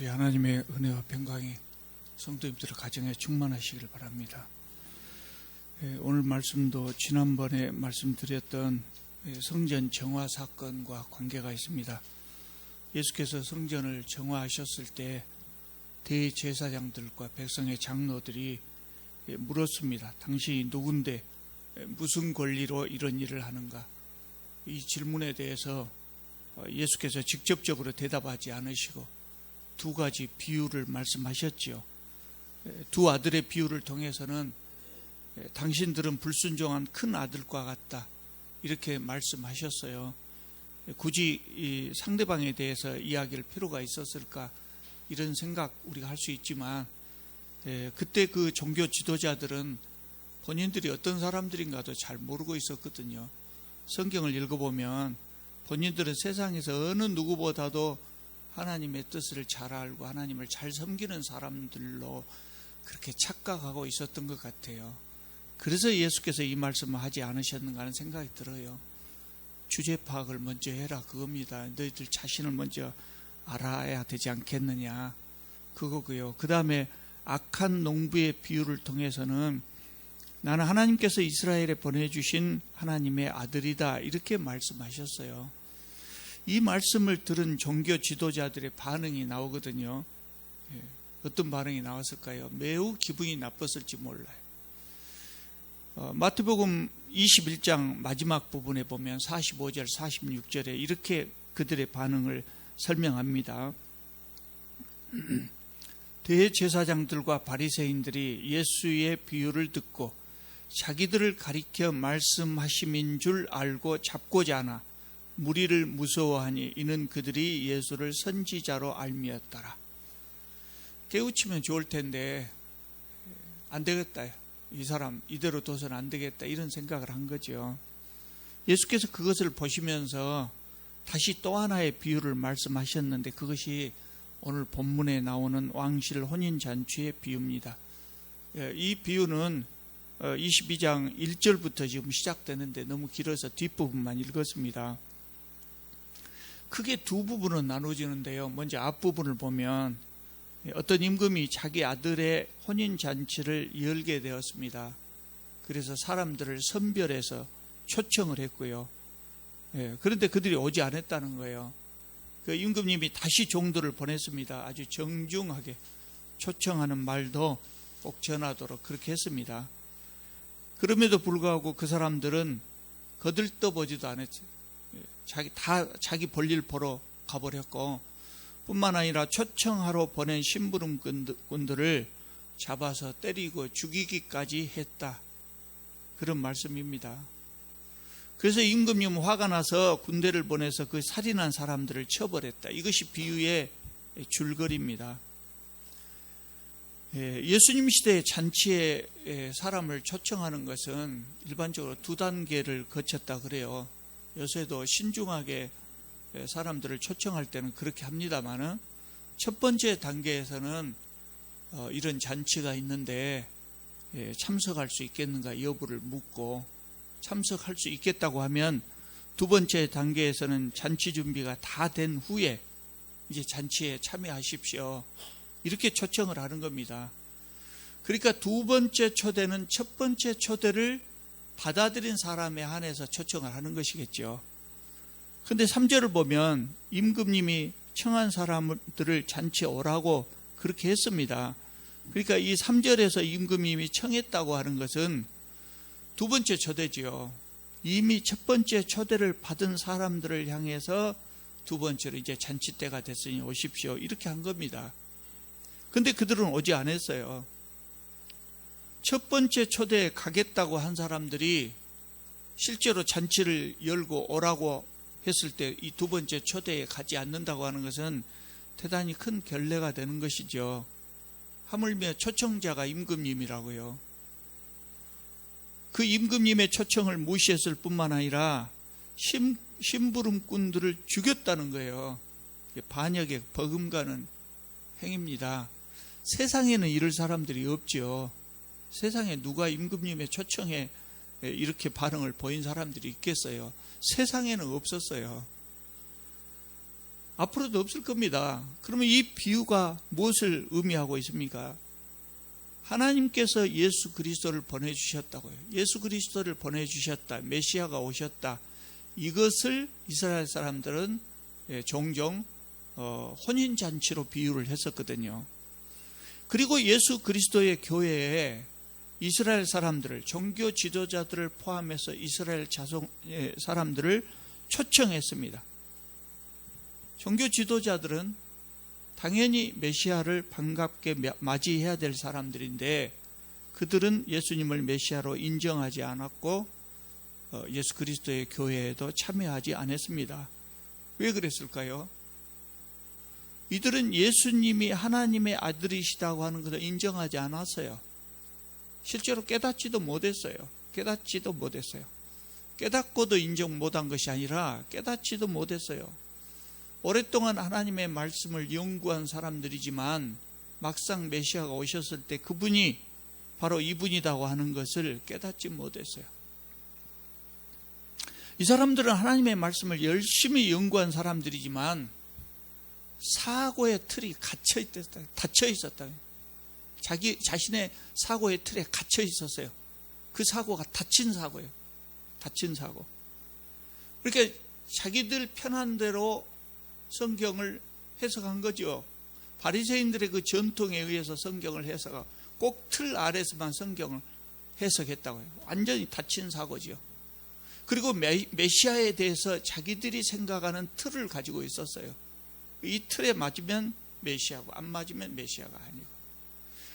우리 하나님의 은혜와 평강이 성도님들의 가정에 충만하시길 바랍니다. 오늘 말씀도 지난번에 말씀드렸던 성전 정화 사건과 관계가 있습니다. 예수께서 성전을 정화하셨을 때 대제사장들과 백성의 장로들이 물었습니다. 당신이 누군데 무슨 권리로 이런 일을 하는가? 이 질문에 대해서 예수께서 직접적으로 대답하지 않으시고 두 가지 비유를 말씀하셨지요. 두 아들의 비유를 통해서는 당신들은 불순종한 큰 아들과 같다, 이렇게 말씀하셨어요. 굳이 이 상대방에 대해서 이야기할 필요가 있었을까, 이런 생각 우리가 할 수 있지만 그때 그 종교 지도자들은 본인들이 어떤 사람들인가도 잘 모르고 있었거든요. 성경을 읽어보면 본인들은 세상에서 어느 누구보다도 하나님의 뜻을 잘 알고 하나님을 잘 섬기는 사람들로 그렇게 착각하고 있었던 것 같아요. 그래서 예수께서 이 말씀을 하지 않으셨는가 하는 생각이 들어요. 주제 파악을 먼저 해라, 그겁니다. 너희들 자신을 먼저 알아야 되지 않겠느냐, 그거고요. 그 다음에 악한 농부의 비유를 통해서는 나는 하나님께서 이스라엘에 보내주신 하나님의 아들이다, 이렇게 말씀하셨어요. 이 말씀을 들은 종교 지도자들의 반응이 나오거든요. 어떤 반응이 나왔을까요? 매우 기분이 나빴을지 몰라요. 마태복음 21장 마지막 부분에 보면 45절, 46절에 이렇게 그들의 반응을 설명합니다. 대제사장들과 바리새인들이 예수의 비유를 듣고 자기들을 가리켜 말씀하심인 줄 알고 잡고자 하나 무리를 무서워하니 이는 그들이 예수를 선지자로 알미었더라. 깨우치면 좋을 텐데 안 되겠다, 이 사람 이대로 둬서는 안 되겠다, 이런 생각을 한 거죠. 예수께서 그것을 보시면서 다시 또 하나의 비유를 말씀하셨는데 그것이 오늘 본문에 나오는 왕실 혼인잔치의 비유입니다. 이 비유는 22장 1절부터 지금 시작되는데 너무 길어서 뒷부분만 읽었습니다. 크게 두 부분은 나눠지는데요. 먼저 앞부분을 보면 어떤 임금이 자기 아들의 혼인잔치를 열게 되었습니다. 그래서 사람들을 선별해서 초청을 했고요. 그런데 그들이 오지 않았다는 거예요. 그 임금님이 다시 종들을 보냈습니다. 아주 정중하게 초청하는 말도 꼭 전하도록 그렇게 했습니다. 그럼에도 불구하고 그 사람들은 거들떠보지도 않았어요. 자기 볼일 보러 가버렸고, 뿐만 아니라 초청하러 보낸 심부름꾼들을 잡아서 때리고 죽이기까지 했다, 그런 말씀입니다. 그래서 임금님은 화가 나서 군대를 보내서 그 살인한 사람들을 처벌했다. 이것이 비유의 줄거리입니다. 예수님 시대의 잔치에 사람을 초청하는 것은 일반적으로 두 단계를 거쳤다 그래요. 요새도 신중하게 사람들을 초청할 때는 그렇게 합니다만은 첫 번째 단계에서는 이런 잔치가 있는데 참석할 수 있겠는가 여부를 묻고, 참석할 수 있겠다고 하면 두 번째 단계에서는 잔치 준비가 다 된 후에 이제 잔치에 참여하십시오, 이렇게 초청을 하는 겁니다. 그러니까 두 번째 초대는 첫 번째 초대를 받아들인 사람에 한해서 초청을 하는 것이겠죠. 그런데 3절을 보면 임금님이 청한 사람들을 잔치에 오라고 그렇게 했습니다. 그러니까 이 3절에서 임금님이 청했다고 하는 것은 두 번째 초대지요. 이미 첫 번째 초대를 받은 사람들을 향해서 두 번째로 이제 잔치 때가 됐으니 오십시오, 이렇게 한 겁니다. 근데 그들은 오지 않았어요. 첫 번째 초대에 가겠다고 한 사람들이 실제로 잔치를 열고 오라고 했을 때 이 두 번째 초대에 가지 않는다고 하는 것은 대단히 큰 결례가 되는 것이죠. 하물며 초청자가 임금님이라고요. 그 임금님의 초청을 무시했을 뿐만 아니라 심부름꾼들을 죽였다는 거예요. 반역에 버금가는 행위입니다. 세상에는 이럴 사람들이 없죠. 세상에 누가 임금님의 초청에 이렇게 반응을 보인 사람들이 있겠어요? 세상에는 없었어요. 앞으로도 없을 겁니다. 그러면 이 비유가 무엇을 의미하고 있습니까? 하나님께서 예수 그리스도를 보내주셨다고요. 예수 그리스도를 보내주셨다. 메시아가 오셨다. 이것을 이스라엘 사람들은 종종 혼인잔치로 비유를 했었거든요. 그리고 예수 그리스도의 교회에 이스라엘 사람들을, 종교 지도자들을 포함해서 이스라엘 사람들을 초청했습니다. 종교 지도자들은 당연히 메시아를 반갑게 맞이해야 될 사람들인데 그들은 예수님을 메시아로 인정하지 않았고 예수 그리스도의 교회에도 참여하지 않았습니다. 왜 그랬을까요? 이들은 예수님이 하나님의 아들이시다고 하는 것을 인정하지 않았어요. 실제로 깨닫지도 못했어요. 깨닫고도 인정 못한 것이 아니라 깨닫지도 못했어요. 오랫동안 하나님의 말씀을 연구한 사람들이지만 막상 메시아가 오셨을 때 그분이 바로 이분이라고 하는 것을 깨닫지 못했어요. 이 사람들은 하나님의 말씀을 열심히 연구한 사람들이지만 사고의 틀이 닫혀 있었다. 자신의 사고의 틀에 갇혀 있었어요. 그 사고가 닫힌 사고예요. 닫힌 사고. 그러니까 자기들 편한 대로 성경을 해석한 거죠. 바리새인들의 그 전통에 의해서 성경을 해석하고 꼭 틀 아래서만 성경을 해석했다고요. 완전히 닫힌 사고죠. 그리고 메시아에 대해서 자기들이 생각하는 틀을 가지고 있었어요. 이 틀에 맞으면 메시아고 안 맞으면 메시아가 아니고.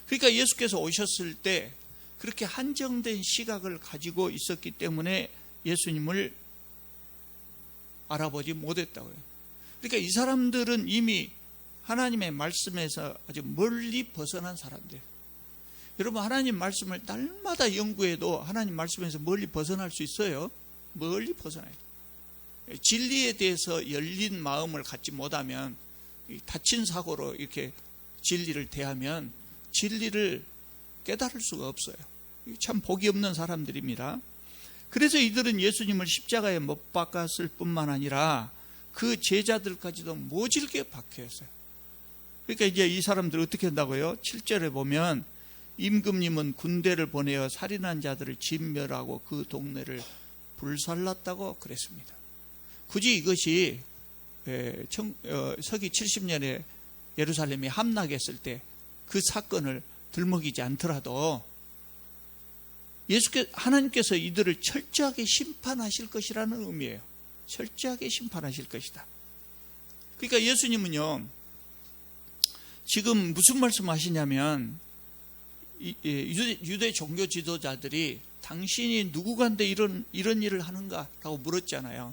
그러니까 예수께서 오셨을 때 그렇게 한정된 시각을 가지고 있었기 때문에 예수님을 알아보지 못했다고요. 그러니까 이 사람들은 이미 하나님의 말씀에서 아주 멀리 벗어난 사람들. 여러분, 하나님 말씀을 날마다 연구해도 하나님 말씀에서 멀리 벗어날 수 있어요? 멀리 벗어나요. 진리에 대해서 열린 마음을 갖지 못하면, 닫힌 사고로 이렇게 진리를 대하면 진리를 깨달을 수가 없어요. 참 복이 없는 사람들입니다. 그래서 이들은 예수님을 십자가에 못 박았을 뿐만 아니라 그 제자들까지도 모질게 박해했어요. 그러니까 이제 이 사람들 어떻게 한다고요? 7절에 보면 임금님은 군대를 보내어 살인한 자들을 진멸하고 그 동네를 불살랐다고 그랬습니다. 굳이 이것이 서기 70년에 예루살렘이 함락했을 때 그 사건을 들먹이지 않더라도 하나님께서 이들을 철저하게 심판하실 것이라는 의미예요. 철저하게 심판하실 것이다. 그러니까 예수님은요, 지금 무슨 말씀하시냐면 유대 종교 지도자들이 당신이 누구간데 이런 일을 하는가? 라고 물었잖아요.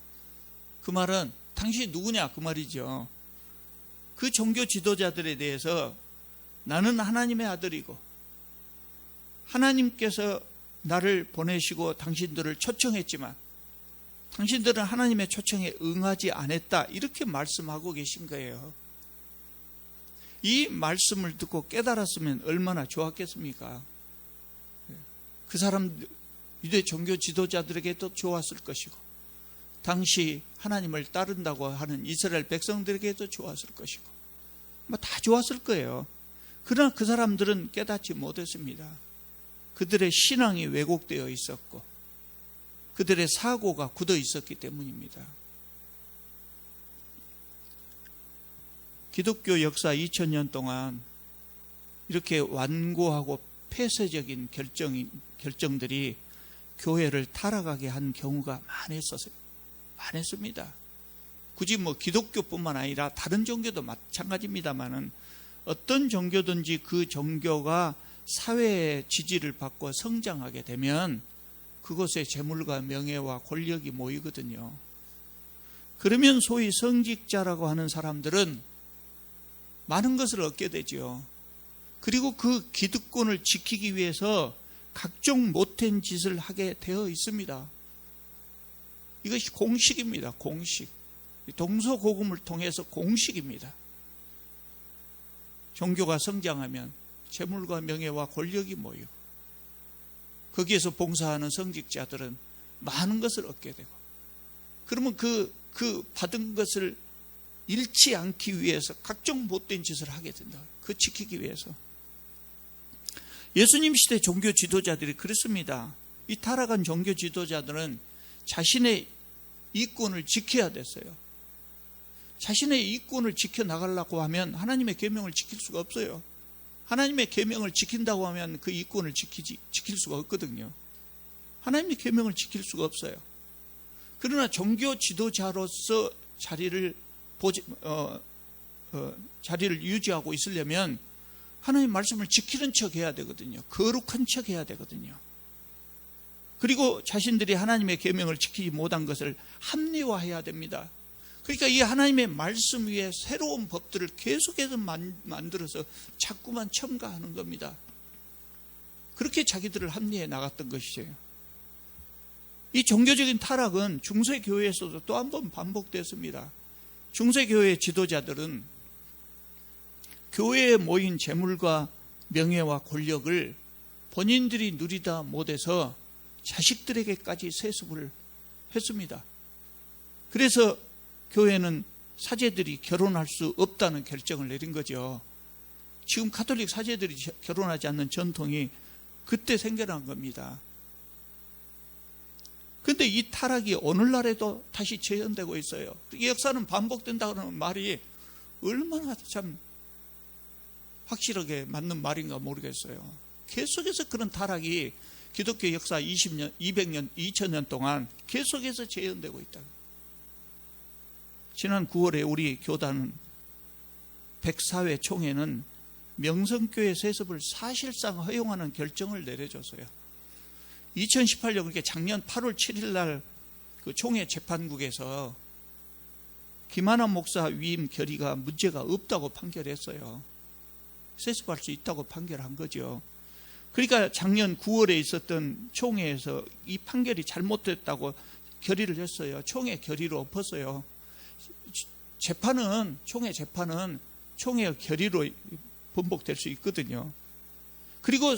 그 말은 당신이 누구냐? 그 말이죠. 그 종교 지도자들에 대해서 나는 하나님의 아들이고 하나님께서 나를 보내시고 당신들을 초청했지만 당신들은 하나님의 초청에 응하지 않았다. 이렇게 말씀하고 계신 거예요. 이 말씀을 듣고 깨달았으면 얼마나 좋았겠습니까? 그 사람, 유대 종교 지도자들에게도 좋았을 것이고 당시 하나님을 따른다고 하는 이스라엘 백성들에게도 좋았을 것이고 다 좋았을 거예요. 그러나 그 사람들은 깨닫지 못했습니다. 그들의 신앙이 왜곡되어 있었고 그들의 사고가 굳어 있었기 때문입니다. 기독교 역사 2000년 동안 이렇게 완고하고 폐쇄적인 결정들이 교회를 타락하게 한 경우가 많았습니다. 굳이 기독교뿐만 아니라 다른 종교도 마찬가지입니다만은 어떤 종교든지 그 종교가 사회의 지지를 받고 성장하게 되면 그곳에 재물과 명예와 권력이 모이거든요. 그러면 소위 성직자라고 하는 사람들은 많은 것을 얻게 되죠. 그리고 그 기득권을 지키기 위해서 각종 못된 짓을 하게 되어 있습니다. 이것이 공식입니다. 공식. 동서고금을 통해서 공식입니다. 종교가 성장하면 재물과 명예와 권력이 모이고 거기에서 봉사하는 성직자들은 많은 것을 얻게 되고 그러면 그 받은 것을 잃지 않기 위해서 각종 못된 짓을 하게 된다. 그 지키기 위해서. 예수님 시대 종교 지도자들이 그렇습니다. 이 타락한 종교 지도자들은 자신의 이권을 지켜야 됐어요. 자신의 이권을 지켜나가려고 하면 하나님의 계명을 지킬 수가 없어요. 하나님의 계명을 지킨다고 하면 그 이권을 지킬 수가 없거든요. 하나님의 계명을 지킬 수가 없어요. 그러나 종교 지도자로서 자리를 유지하고 있으려면 하나님의 말씀을 지키는 척 해야 되거든요. 거룩한 척 해야 되거든요. 그리고 자신들이 하나님의 계명을 지키지 못한 것을 합리화해야 됩니다. 그러니까 이 하나님의 말씀 위에 새로운 법들을 계속해서 만들어서 자꾸만 첨가하는 겁니다. 그렇게 자기들을 합리해 나갔던 것이죠. 이 종교적인 타락은 중세교회에서도 또 한 번 반복됐습니다. 중세교회 지도자들은 교회에 모인 재물과 명예와 권력을 본인들이 누리다 못해서 자식들에게까지 세습을 했습니다. 그래서 교회는 사제들이 결혼할 수 없다는 결정을 내린 거죠. 지금 가톨릭 사제들이 결혼하지 않는 전통이 그때 생겨난 겁니다. 그런데 이 타락이 오늘날에도 다시 재현되고 있어요. 이 역사는 반복된다는 말이 얼마나 참 확실하게 맞는 말인가 모르겠어요. 계속해서 그런 타락이 기독교 역사 20년, 200년, 2000년 동안 계속해서 재현되고 있다. 지난 9월에 우리 교단 104회 총회는 명성교회 세습을 사실상 허용하는 결정을 내려줬어요. 2018년, 그러니까 작년 8월 7일 날 그 총회 재판국에서 김한환 목사 위임 결의가 문제가 없다고 판결했어요. 세습할 수 있다고 판결한 거죠. 그러니까 작년 9월에 있었던 총회에서 이 판결이 잘못됐다고 결의를 했어요. 총회 결의로 엎었어요. 총회 재판은 총회 결의로 번복될 수 있거든요. 그리고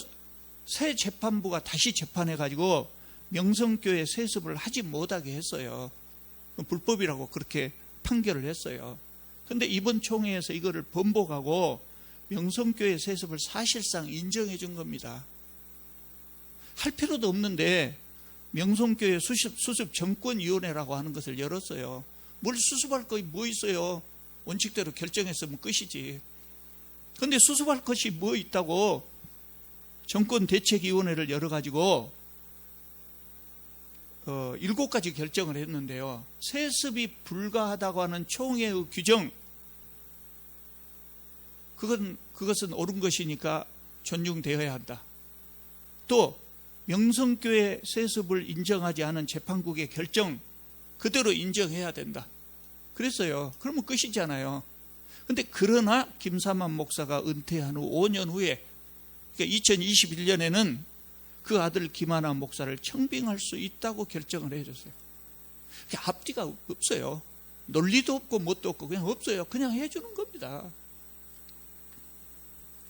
새 재판부가 다시 재판해가지고 명성교회 세습을 하지 못하게 했어요. 불법이라고 그렇게 판결을 했어요. 그런데 이번 총회에서 이거를 번복하고 명성교회 세습을 사실상 인정해 준 겁니다. 할 필요도 없는데 명성교회 수습 정권위원회라고 하는 것을 열었어요. 뭘 수습할 거 뭐 있어요? 원칙대로 결정했으면 끝이지. 그런데 수습할 것이 뭐 있다고 정권대책위원회를 열어가지고 7가지 결정을 했는데요. 세습이 불가하다고 하는 총회의 규정, 그것은 옳은 것이니까 존중되어야 한다. 또 명성교회 세습을 인정하지 않은 재판국의 결정 그대로 인정해야 된다. 그랬어요. 그러면 끝이잖아요. 그런데 그러나 김사만 목사가 은퇴한 후 5년 후에, 그러니까 2021년에는 그 아들 김한환 목사를 청빙할 수 있다고 결정을 해줬어요. 앞뒤가 없어요. 논리도 없고 뭣도 없고 그냥 없어요. 그냥 해주는 겁니다.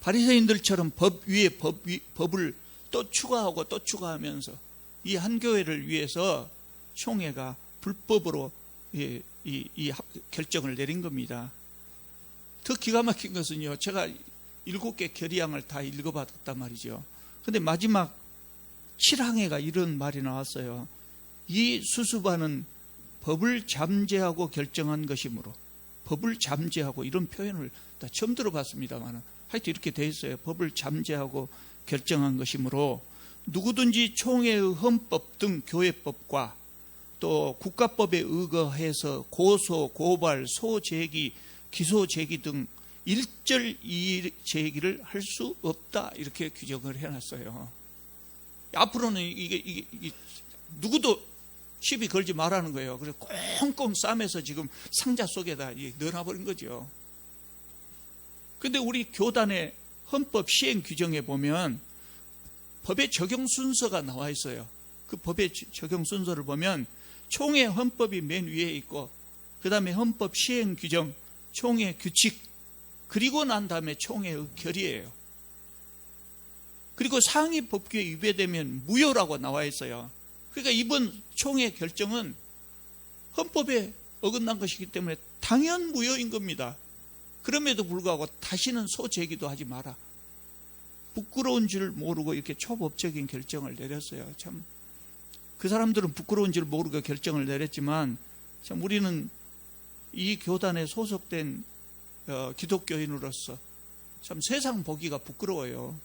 바리새인들처럼 법 위에 법을 또 추가하고 또 추가하면서 이 한 교회를 위해서 총회가 불법으로 이 결정을 내린 겁니다. 더 기가 막힌 것은요, 제가 7개 결의안을 다 읽어봤단 말이죠. 그런데 마지막 7항에가 이런 말이 나왔어요. 이 수습안은 법을 잠재하고 결정한 것이므로, 법을 잠재하고, 이런 표현을 다 처음 들어봤습니다만 하여튼 이렇게 돼 있어요. 법을 잠재하고 결정한 것이므로 누구든지 총회의 헌법 등 교회법과 또 국가법에 의거해서 고소, 고발, 소제기, 기소제기 등 일절 이의제기를 할 수 없다, 이렇게 규정을 해놨어요. 앞으로는 이게 누구도 시비 걸지 말라는 거예요. 그래서 꽁꽁 싸매서 지금 상자 속에다 넣어놔버린 거죠. 그런데 우리 교단의 헌법 시행 규정에 보면 법의 적용 순서가 나와 있어요. 그 법의 적용 순서를 보면 총회 헌법이 맨 위에 있고, 그 다음에 헌법 시행 규정, 총회 규칙, 그리고 난 다음에 총회의 결의예요. 그리고 상위 법규에 위배되면 무효라고 나와 있어요. 그러니까 이번 총회 결정은 헌법에 어긋난 것이기 때문에 당연 무효인 겁니다. 그럼에도 불구하고 다시는 소제기도 하지 마라. 부끄러운 줄 모르고 이렇게 초법적인 결정을 내렸어요. 참, 그 사람들은 부끄러운 줄 모르고 결정을 내렸지만, 참, 우리는 이 교단에 소속된 기독교인으로서 참 세상 보기가 부끄러워요.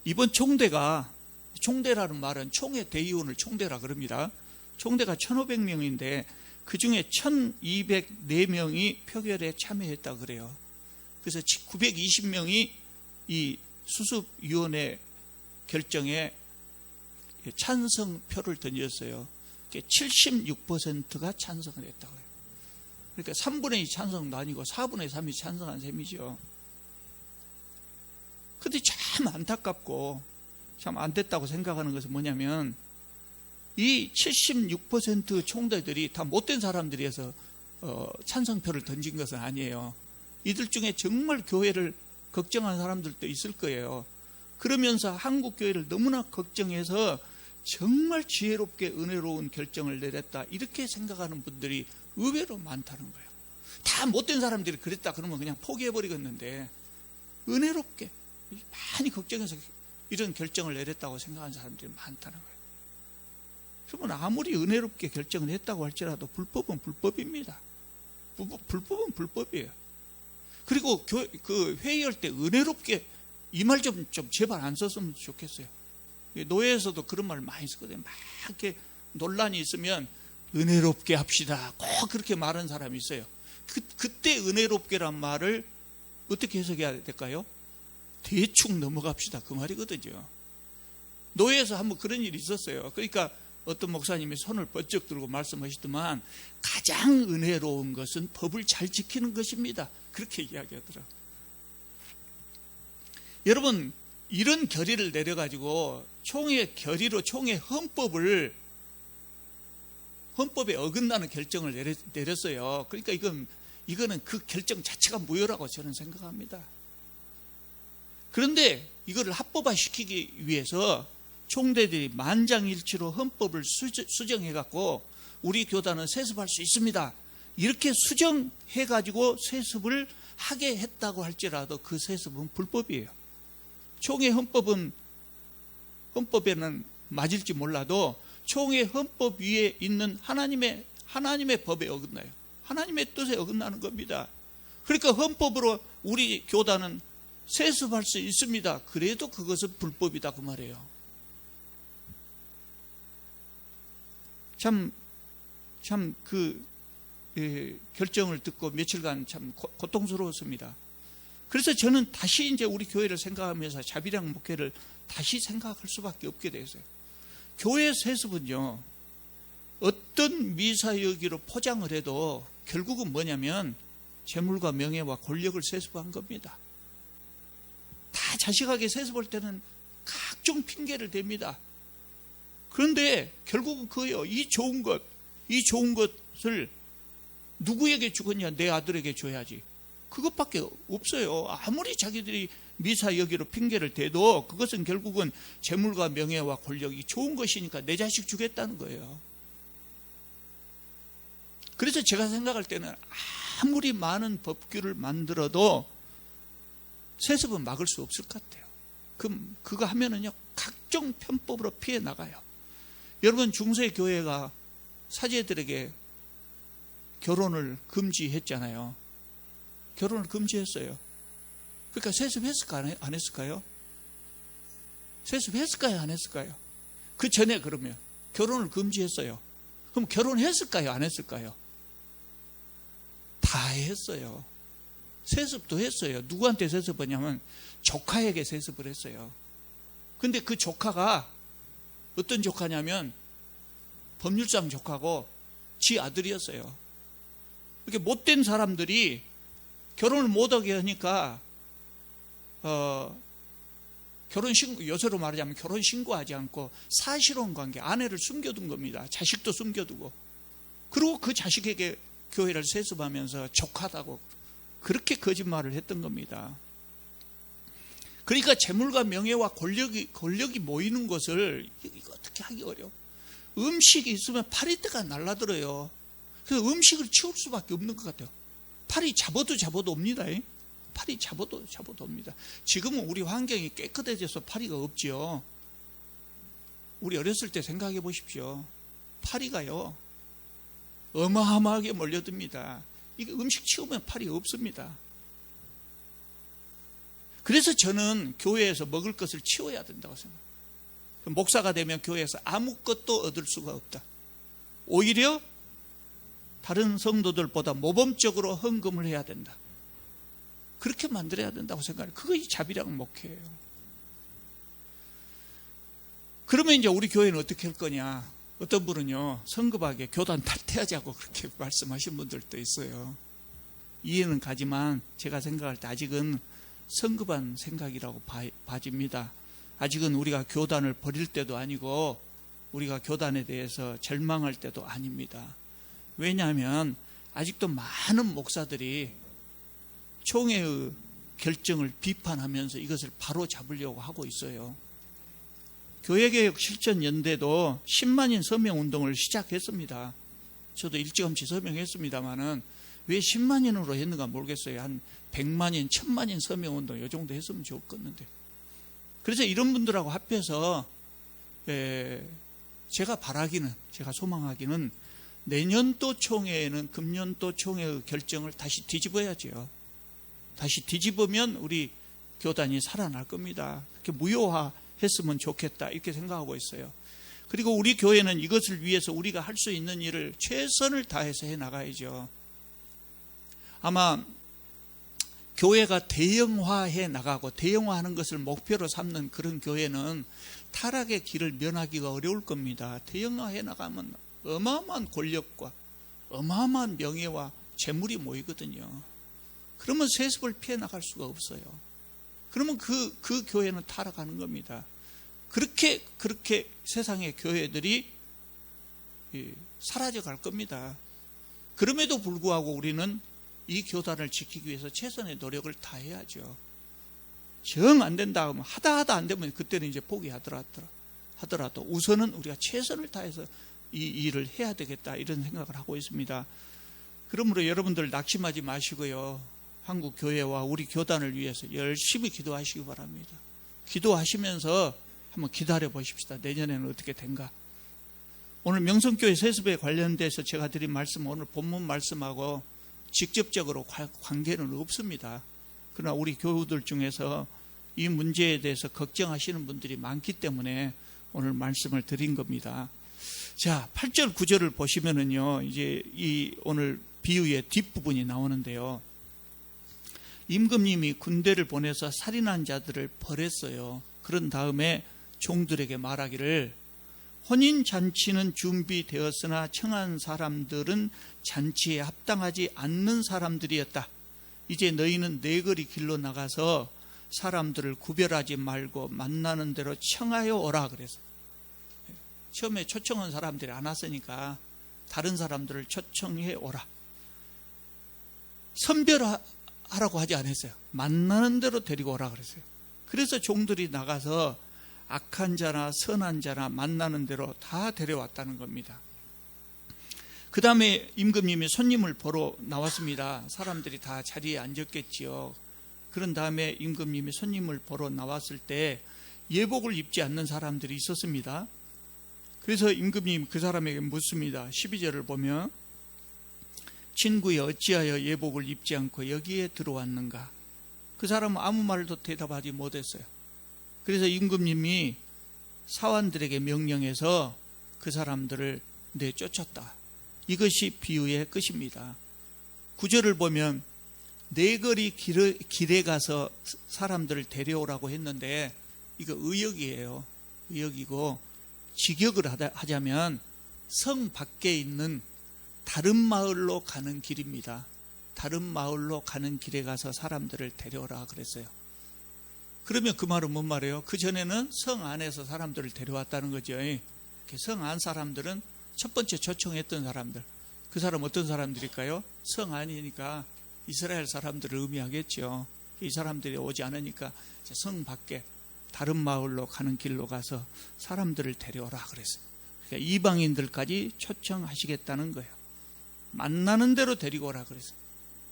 이번 총대라는 말은 총회 대의원을 총대라 그럽니다. 총대가 1,500명인데 그 중에 1,204명이 표결에 참여했다 그래요. 그래서 920명이 이 수습위원회 결정에 찬성표를 던졌어요. 76%가 찬성을 했다고요. 그러니까 3분의 2 찬성도 아니고 4분의 3이 찬성한 셈이죠. 근데 참 안타깝고 참 안 됐다고 생각하는 것은 뭐냐면, 이 76% 총대들이 다 못된 사람들이어서 찬성표를 던진 것은 아니에요. 이들 중에 정말 교회를 걱정하는 사람들도 있을 거예요. 그러면서 한국 교회를 너무나 걱정해서 정말 지혜롭게 은혜로운 결정을 내렸다, 이렇게 생각하는 분들이 의외로 많다는 거예요. 다 못된 사람들이 그랬다 그러면 그냥 포기해버리겠는데, 은혜롭게 많이 걱정해서 이런 결정을 내렸다고 생각하는 사람들이 많다는 거예요. 여러분, 아무리 은혜롭게 결정을 했다고 할지라도 불법은 불법입니다. 불법은 불법이에요. 그리고 그 회의할 때 은혜롭게, 이 말 좀 제발 안 썼으면 좋겠어요. 노예에서도 그런 말을 많이 쓰거든요. 막 이렇게 논란이 있으면 은혜롭게 합시다, 꼭 그렇게 말하는 사람이 있어요. 그때 은혜롭게란 말을 어떻게 해석해야 될까요? 대충 넘어갑시다, 그 말이거든요. 노예에서 한번 그런 일이 있었어요. 그러니까 어떤 목사님이 손을 번쩍 들고 말씀하시더만, 가장 은혜로운 것은 법을 잘 지키는 것입니다, 그렇게 이야기하더라고요. 여러분, 이런 결의를 내려가지고 총회 결의로 총회 헌법에 어긋나는 결정을 내렸어요. 그러니까 이거는 그 결정 자체가 무효라고 저는 생각합니다. 그런데 이거를 합법화시키기 위해서 총대들이 만장일치로 헌법을 수정해갖고 우리 교단은 세습할 수 있습니다, 이렇게 수정해가지고 세습을 하게 했다고 할지라도 그 세습은 불법이에요. 총회 헌법에는 맞을지 몰라도 총회 헌법 위에 있는 하나님의 법에 어긋나요. 하나님의 뜻에 어긋나는 겁니다. 그러니까 헌법으로 우리 교단은 세습할 수 있습니다, 그래도 그것은 불법이다, 그 말이에요. 결정을 듣고 며칠간 참 고통스러웠습니다. 그래서 저는 다시 이제 우리 교회를 생각하면서 자비랑 목회를 다시 생각할 수밖에 없게 됐어요. 교회 세습은요, 어떤 미사여기로 포장을 해도 결국은 뭐냐면 재물과 명예와 권력을 세습한 겁니다. 다 자식에게 세습할 때는 각종 핑계를 댑니다. 그런데 결국은 그거예요. 이 좋은 것을 누구에게 주겠냐? 내 아들에게 줘야지. 그것밖에 없어요. 아무리 자기들이 미사여기로 핑계를 대도 그것은 결국은 재물과 명예와 권력이 좋은 것이니까 내 자식 주겠다는 거예요. 그래서 제가 생각할 때는 아무리 많은 법규를 만들어도 세습은 막을 수 없을 것 같아요. 그거 하면은요, 각종 편법으로 피해 나가요. 여러분, 중세교회가 사제들에게 결혼을 금지했잖아요. 결혼을 금지했어요. 그러니까 세습했을까요? 안 했을까요? 세습했을까요? 안 했을까요? 그 전에 그러면 결혼을 금지했어요. 그럼 결혼했을까요? 안 했을까요? 다 했어요. 세습도 했어요. 누구한테 세습했냐면 조카에게 세습을 했어요. 근데 그 조카가 어떤 조카냐면 법률상 조카고 지 아들이었어요. 이렇게 못된 사람들이 결혼을 못하게 하니까 요새로 말하자면 결혼 신고하지 않고 사실혼 관계, 아내를 숨겨둔 겁니다. 자식도 숨겨두고. 그리고 그 자식에게 교회를 세습하면서 조카다고 그렇게 거짓말을 했던 겁니다. 그러니까 재물과 명예와 권력이 모이는 것을 이거 어떻게 하기 어려워. 음식이 있으면 파리떼가 날라들어요. 그래서 음식을 치울 수밖에 없는 것 같아요. 팔이 잡아도 옵니다. 팔이 잡아도 옵니다. 지금은 우리 환경이 깨끗해져서 파리가 없지요. 우리 어렸을 때 생각해 보십시오. 파리가요, 어마어마하게 몰려듭니다. 이게 음식 치우면 파리 없습니다. 그래서 저는 교회에서 먹을 것을 치워야 된다고 생각합니다. 목사가 되면 교회에서 아무것도 얻을 수가 없다. 오히려 다른 성도들보다 모범적으로 헌금을 해야 된다. 그렇게 만들어야 된다고 생각해요. 그것이 자비랑 목회예요. 그러면 이제 우리 교회는 어떻게 할 거냐? 어떤 분은요, 성급하게 교단 탈퇴하자고 그렇게 말씀하신 분들도 있어요. 이해는 가지만 제가 생각할 때 아직은 성급한 생각이라고 봐집니다. 아직은 우리가 교단을 버릴 때도 아니고 우리가 교단에 대해서 절망할 때도 아닙니다. 왜냐하면 아직도 많은 목사들이 총회의 결정을 비판하면서 이것을 바로 잡으려고 하고 있어요. 교회개혁 실천연대도 10만인 서명운동을 시작했습니다. 저도 일찌감치 서명했습니다마는 왜 10만인으로 했는가 모르겠어요. 한 100만인, 1000만인 서명운동 이 정도 했으면 좋겠는데. 그래서 이런 분들하고 합해서 제가 소망하기는 내년도 총회에는 금년도 총회의 결정을 다시 뒤집어야죠. 다시 뒤집으면 우리 교단이 살아날 겁니다. 그렇게 무효화했으면 좋겠다 이렇게 생각하고 있어요. 그리고 우리 교회는 이것을 위해서 우리가 할 수 있는 일을 최선을 다해서 해나가야죠. 아마 교회가 대형화해 나가고 대형화하는 것을 목표로 삼는 그런 교회는 타락의 길을 면하기가 어려울 겁니다. 대형화해 나가면 어마어마한 권력과 어마어마한 명예와 재물이 모이거든요. 그러면 세습을 피해 나갈 수가 없어요. 그러면 그 교회는 타락하는 겁니다. 그렇게 세상의 교회들이 사라져 갈 겁니다. 그럼에도 불구하고 우리는 이 교단을 지키기 위해서 최선의 노력을 다해야죠. 정 안 된다 하면 하다 안 되면 그때는 이제 포기하더라도 우선은 우리가 최선을 다해서 이 일을 해야 되겠다 이런 생각을 하고 있습니다. 그러므로 여러분들 낙심하지 마시고요. 한국 교회와 우리 교단을 위해서 열심히 기도하시기 바랍니다. 기도하시면서 한번 기다려 보십시다. 내년에는 어떻게 된가. 오늘 명성교회 세습에 관련돼서 제가 드린 말씀, 오늘 본문 말씀하고 직접적으로 관계는 없습니다. 그러나 우리 교우들 중에서 이 문제에 대해서 걱정하시는 분들이 많기 때문에 오늘 말씀을 드린 겁니다. 자, 8절 9절을 보시면은요, 이제 이 오늘 비유의 뒷부분이 나오는데요. 임금님이 군대를 보내서 살인한 자들을 벌했어요. 그런 다음에 종들에게 말하기를, 혼인잔치는 준비되었으나 청한 사람들은 잔치에 합당하지 않는 사람들이었다. 이제 너희는 네거리 길로 나가서 사람들을 구별하지 말고 만나는 대로 청하여 오라 그래서. 처음에 초청한 사람들이 안 왔으니까 다른 사람들을 초청해 오라. 선별하라고 하지 않았어요. 만나는 대로 데리고 오라 그랬어요. 그래서 종들이 나가서 악한 자나 선한 자나 만나는 대로 다 데려왔다는 겁니다. 그 다음에 임금님이 손님을 보러 나왔습니다. 사람들이 다 자리에 앉았겠지요. 그런 다음에 임금님이 손님을 보러 나왔을 때 예복을 입지 않는 사람들이 있었습니다. 그래서 임금님이 그 사람에게 묻습니다. 12절을 보면, 친구여 어찌하여 예복을 입지 않고 여기에 들어왔는가? 그 사람은 아무 말도 대답하지 못했어요. 그래서 임금님이 사환들에게 명령해서 그 사람들을 내쫓았다. 이것이 비유의 끝입니다. 9절을 보면 네거리 길에 가서 사람들을 데려오라고 했는데 이거 의역이에요. 의역이고 직역을 하자면 성 밖에 있는 다른 마을로 가는 길입니다. 다른 마을로 가는 길에 가서 사람들을 데려오라 그랬어요. 그러면 그 말은 뭔 말이에요? 그 전에는 성 안에서 사람들을 데려왔다는 거죠. 성 안 사람들은 첫 번째 초청했던 사람들, 그 사람 어떤 사람들일까요? 성 안이니까 이스라엘 사람들을 의미하겠죠. 이 사람들이 오지 않으니까 성 밖에 다른 마을로 가는 길로 가서 사람들을 데려오라 그랬어요. 그러니까 이방인들까지 초청하시겠다는 거예요. 만나는 대로 데리고 오라 그랬어요.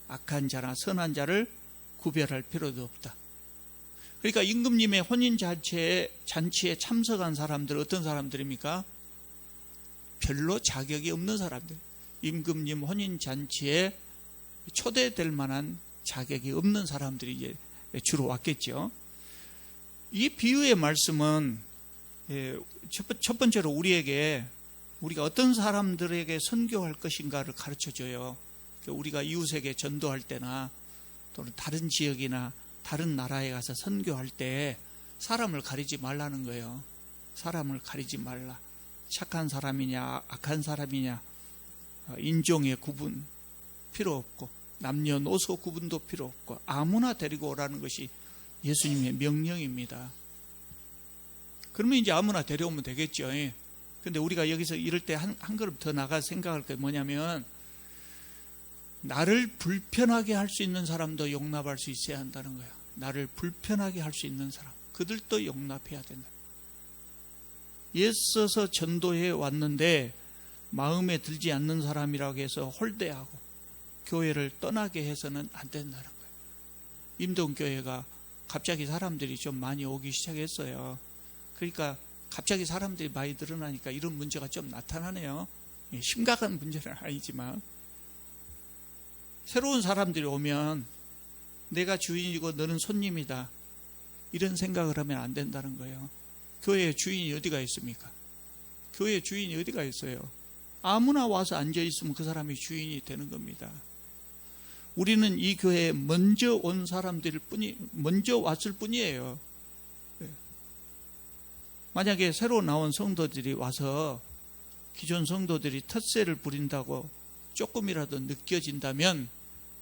악한 자나 선한 자를 구별할 필요도 없다. 그러니까 임금님의 혼인잔치에 참석한 사람들 어떤 사람들입니까? 별로 자격이 없는 사람들. 임금님 혼인잔치에 초대될 만한 자격이 없는 사람들이 이제 주로 왔겠죠. 이 비유의 말씀은 첫 번째로 우리가 어떤 사람들에게 선교할 것인가를 가르쳐줘요. 우리가 이웃에게 전도할 때나 또는 다른 지역이나 다른 나라에 가서 선교할 때 사람을 가리지 말라는 거예요. 사람을 가리지 말라. 착한 사람이냐 악한 사람이냐 인종의 구분 필요 없고 남녀노소 구분도 필요 없고 아무나 데리고 오라는 것이 예수님의 명령입니다. 그러면 이제 아무나 데려오면 되겠죠. 근데 우리가 여기서 이럴 때 한 걸음 더 나가 생각할 게 뭐냐면 나를 불편하게 할 수 있는 사람도 용납할 수 있어야 한다는 거예요. 나를 불편하게 할 수 있는 사람, 그들도 용납해야 된다. 애써서 전도해 왔는데 마음에 들지 않는 사람이라고 해서 홀대하고 교회를 떠나게 해서는 안 된다는 거예요. 임동교회가 갑자기 사람들이 좀 많이 오기 시작했어요. 그러니까 갑자기 사람들이 많이 늘어나니까 이런 문제가 좀 나타나네요. 심각한 문제는 아니지만 새로운 사람들이 오면 내가 주인이고 너는 손님이다 이런 생각을 하면 안 된다는 거예요. 교회의 주인이 어디가 있습니까? 교회의 주인이 어디가 있어요? 아무나 와서 앉아있으면 그 사람이 주인이 되는 겁니다. 우리는 이 교회에 먼저 온 사람들 먼저 왔을 뿐이에요. 만약에 새로 나온 성도들이 와서 기존 성도들이 텃세를 부린다고 조금이라도 느껴진다면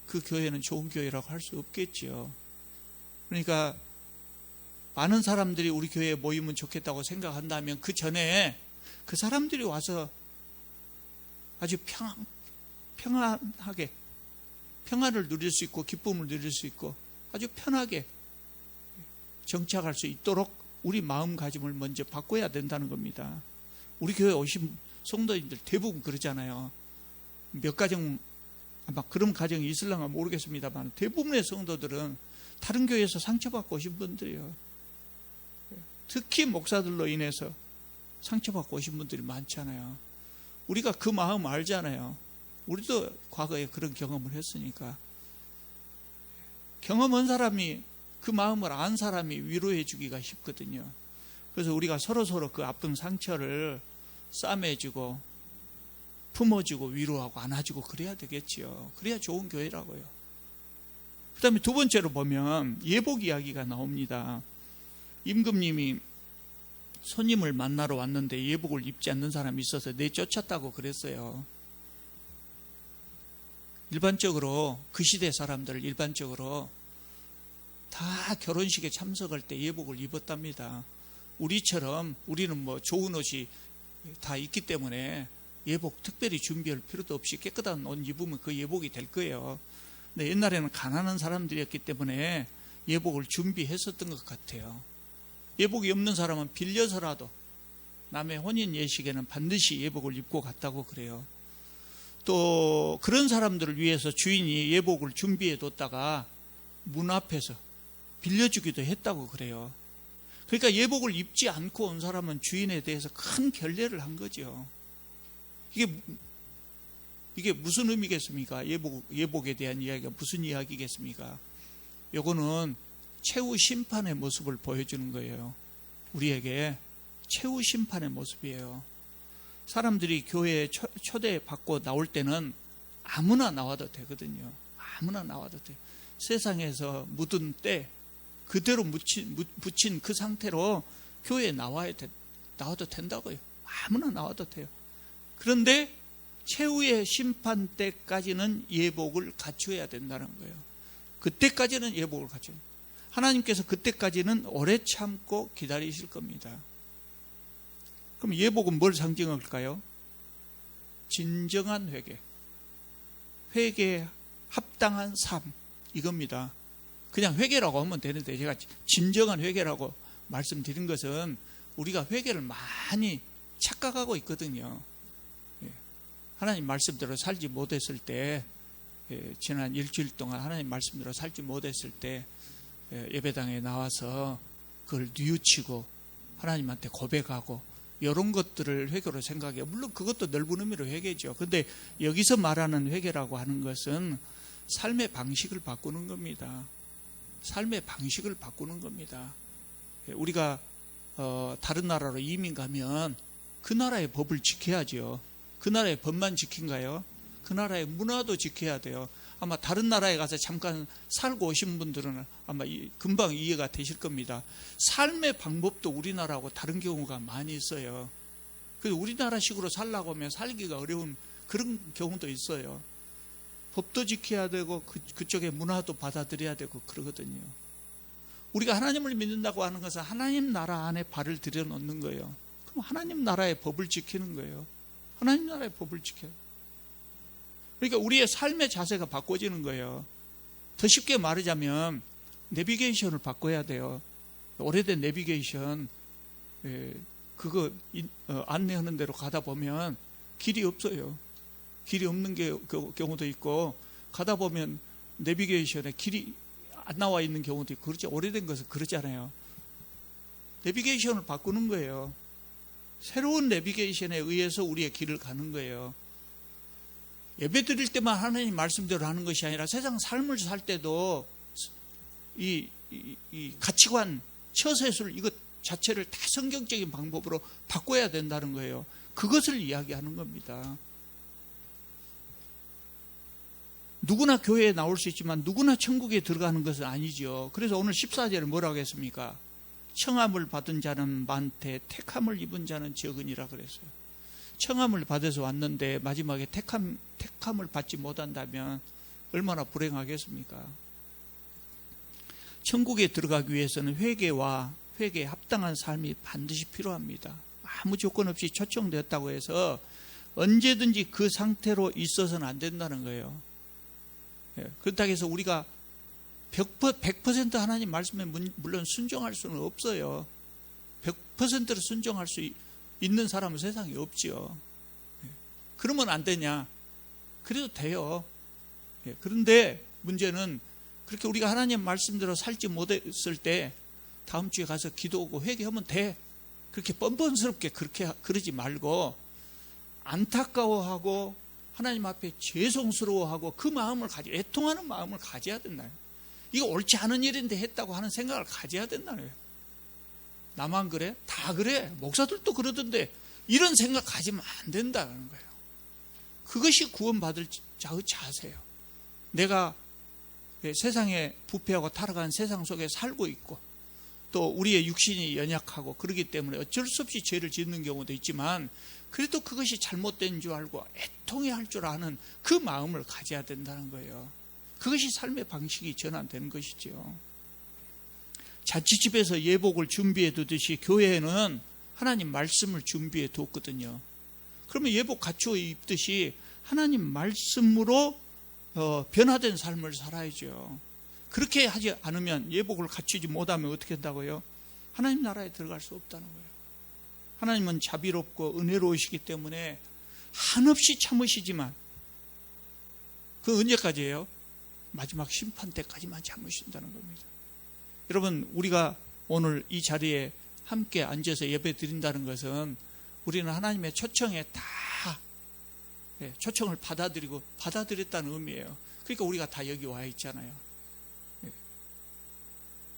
그 교회는 좋은 교회라고 할 수 없겠지요. 그러니까 많은 사람들이 우리 교회에 모이면 좋겠다고 생각한다면 그 전에 그 사람들이 와서 아주 평안하게 평안을 누릴 수 있고 기쁨을 누릴 수 있고 아주 편하게 정착할 수 있도록 우리 마음가짐을 먼저 바꿔야 된다는 겁니다. 우리 교회에 오신 성도님들 대부분 그러잖아요. 몇 가정 아마 그런 가정이 있을랑가 모르겠습니다만 대부분의 성도들은 다른 교회에서 상처받고 오신 분들이에요. 특히 목사들로 인해서 상처받고 오신 분들이 많잖아요. 우리가 그 마음 알잖아요. 우리도 과거에 그런 경험을 했으니까. 경험한 사람이 그 마음을 안 사람이 위로해 주기가 쉽거든요. 그래서 우리가 서로 그 아픈 상처를 싸매주고 품어주고 위로하고 안아주고 그래야 되겠지요. 그래야 좋은 교회라고요. 그 다음에 두 번째로 보면 예복 이야기가 나옵니다. 임금님이 손님을 만나러 왔는데 예복을 입지 않는 사람이 있어서 내쫓았다고 그랬어요. 일반적으로 그 시대 사람들 일반적으로 다 결혼식에 참석할 때 예복을 입었답니다. 우리처럼 우리는 뭐 좋은 옷이 다 있기 때문에 예복 특별히 준비할 필요도 없이 깨끗한 옷 입으면 그 예복이 될 거예요. 근데 옛날에는 가난한 사람들이었기 때문에 예복을 준비했었던 것 같아요. 예복이 없는 사람은 빌려서라도 남의 혼인 예식에는 반드시 예복을 입고 갔다고 그래요. 또 그런 사람들을 위해서 주인이 예복을 준비해 뒀다가 문 앞에서 빌려주기도 했다고 그래요. 그러니까 예복을 입지 않고 온 사람은 주인에 대해서 큰 결례를 한 거죠. 이게 무슨 의미겠습니까? 예복에 대한 이야기가 무슨 이야기겠습니까? 요거는 최후 심판의 모습을 보여주는 거예요. 우리에게 최후 심판의 모습이에요. 사람들이 교회에 초대받고 나올 때는 아무나 나와도 되거든요. 아무나 나와도 돼요. 세상에서 묻은 때 그대로 붙인 그 상태로 교회에 나와도 된다고요. 아무나 나와도 돼요. 그런데 최후의 심판 때까지는 예복을 갖춰야 된다는 거예요. 그때까지는 예복을 갖춰야 돼요. 하나님께서 그때까지는 오래 참고 기다리실 겁니다. 그럼 예복은 뭘 상징할까요? 진정한 회개에 합당한 삶, 이겁니다. 그냥 회개라고 하면 되는데 제가 진정한 회개라고 말씀드린 것은 우리가 회개를 많이 착각하고 있거든요. 하나님 말씀대로 살지 못했을 때, 지난 일주일 동안 하나님 말씀대로 살지 못했을 때 예배당에 나와서 그걸 뉘우치고 하나님한테 고백하고 이런 것들을 회개로 생각해요. 물론 그것도 넓은 의미로 회개죠. 근데 여기서 말하는 회개라고 하는 것은 삶의 방식을 바꾸는 겁니다. 삶의 방식을 바꾸는 겁니다. 우리가 다른 나라로 이민 가면 그 나라의 법을 지켜야죠. 그 나라의 법만 지킨가요? 그 나라의 문화도 지켜야 돼요. 아마 다른 나라에 가서 잠깐 살고 오신 분들은 아마 금방 이해가 되실 겁니다. 삶의 방법도 우리나라하고 다른 경우가 많이 있어요. 그래서 우리나라식으로 살라고 하면 살기가 어려운 그런 경우도 있어요. 법도 지켜야 되고 그쪽의 문화도 받아들여야 되고 그러거든요. 우리가 하나님을 믿는다고 하는 것은 하나님 나라 안에 발을 들여놓는 거예요. 그럼 하나님 나라의 법을 지키는 거예요. 하나님 나라의 법을 지켜요. 그러니까 우리의 삶의 자세가 바꿔지는 거예요. 더 쉽게 말하자면 내비게이션을 바꿔야 돼요. 오래된 내비게이션 그거 안내하는 대로 가다 보면 길이 없어요. 길이 없는 경우도 있고 가다 보면 내비게이션에 길이 안 나와 있는 경우도 있고 그렇죠. 오래된 것은 그러잖아요. 내비게이션을 바꾸는 거예요. 새로운 내비게이션에 의해서 우리의 길을 가는 거예요. 예배 드릴 때만 하나님 말씀대로 하는 것이 아니라 세상 삶을 살 때도 이 가치관, 처세술 이것 자체를 다 성경적인 방법으로 바꿔야 된다는 거예요. 그것을 이야기하는 겁니다. 누구나 교회에 나올 수 있지만 누구나 천국에 들어가는 것은 아니죠. 그래서 오늘 14절에 뭐라고 했습니까? 청함을 받은 자는 많되 택함을 입은 자는 적으니라 그랬어요. 청함을 받아서 왔는데 마지막에 택함을 받지 못한다면 얼마나 불행하겠습니까? 천국에 들어가기 위해서는 회개와 회개에 합당한 삶이 반드시 필요합니다. 아무 조건 없이 초청되었다고 해서 언제든지 그 상태로 있어서는 안 된다는 거예요. 그렇다고 해서 우리가 100% 하나님 말씀에 물론 순종할 수는 없어요. 100%로 순종할 수 있는 사람은 세상에 없죠. 그러면 안 되냐? 그래도 돼요. 그런데 문제는 그렇게 우리가 하나님 말씀대로 살지 못했을 때 다음 주에 가서 기도하고 회개하면 돼. 그렇게 뻔뻔스럽게 그러지 말고 안타까워하고 하나님 앞에 죄송스러워하고 그 마음을 애통하는 마음을 가져야 된다. 이거 옳지 않은 일인데 했다고 하는 생각을 가져야 된다는 거예요. 나만 그래? 다 그래. 목사들도 그러던데 이런 생각 가지면 안 된다는 거예요. 그것이 구원받을 자세예요. 내가 세상에 부패하고 타락한 세상 속에 살고 있고 또 우리의 육신이 연약하고 그렇기 때문에 어쩔 수 없이 죄를 짓는 경우도 있지만 그래도 그것이 잘못된 줄 알고 애통해 할 줄 아는 그 마음을 가져야 된다는 거예요. 그것이 삶의 방식이 전환되는 것이죠. 자취집에서 예복을 준비해 두듯이 교회에는 하나님 말씀을 준비해 뒀거든요. 그러면 예복 갖추어 입듯이 하나님 말씀으로 변화된 삶을 살아야죠. 그렇게 하지 않으면 예복을 갖추지 못하면 어떻게 된다고요? 하나님 나라에 들어갈 수 없다는 거예요. 하나님은 자비롭고 은혜로우시기 때문에 한없이 참으시지만 그 언제까지예요? 마지막 심판 때까지만 참으신다는 겁니다. 여러분, 우리가 오늘 이 자리에 함께 앉아서 예배 드린다는 것은 우리는 하나님의 초청에 다 초청을 받아들였다는 의미예요. 그러니까 우리가 다 여기 와 있잖아요.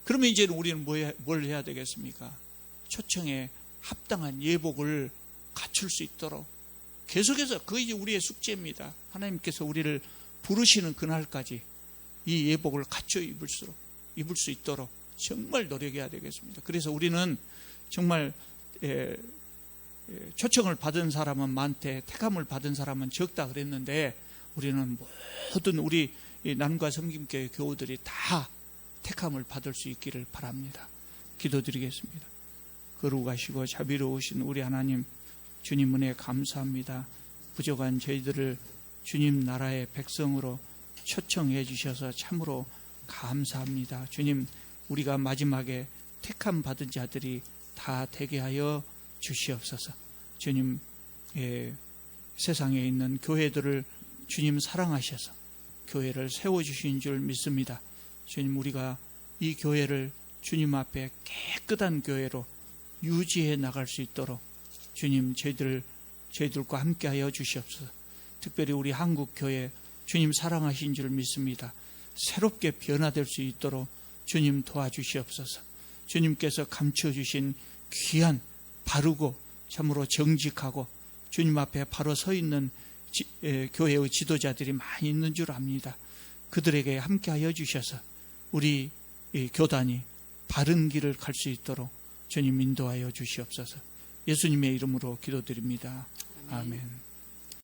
그러면 이제는 우리는 뭘 해야 되겠습니까? 초청에 합당한 예복을 갖출 수 있도록 계속해서 그게 이제 우리의 숙제입니다. 하나님께서 우리를 부르시는 그날까지 이 예복을 갖춰 입을 수 있도록 정말 노력해야 되겠습니다. 그래서 우리는 정말 초청을 받은 사람은 많되 택함을 받은 사람은 적다 그랬는데 우리는 모든 우리 남과 섬김교회 교우들이 다 택함을 받을 수 있기를 바랍니다. 기도드리겠습니다. 거룩하시고 자비로우신 우리 하나님, 주님 은혜 감사합니다. 부족한 저희들을 주님 나라의 백성으로 초청해 주셔서 참으로 감사합니다. 주님, 우리가 마지막에 택함 받은 자들이 다 되게 하여 주시옵소서. 주님, 세상에 있는 교회들을 주님 사랑하셔서 교회를 세워주신 줄 믿습니다. 주님, 우리가 이 교회를 주님 앞에 깨끗한 교회로 유지해 나갈 수 있도록 주님 저희들과 함께하여 주시옵소서. 특별히 우리 한국 교회 주님 사랑하신 줄 믿습니다. 새롭게 변화될 수 있도록 주님 도와주시옵소서. 주님께서 감춰주신 귀한 바르고 참으로 정직하고 주님 앞에 바로 서 있는 교회의 지도자들이 많이 있는 줄 압니다. 그들에게 함께하여 주셔서 우리 교단이 바른 길을 갈 수 있도록 주님 인도하여 주시옵소서. 예수님의 이름으로 기도드립니다. 아멘.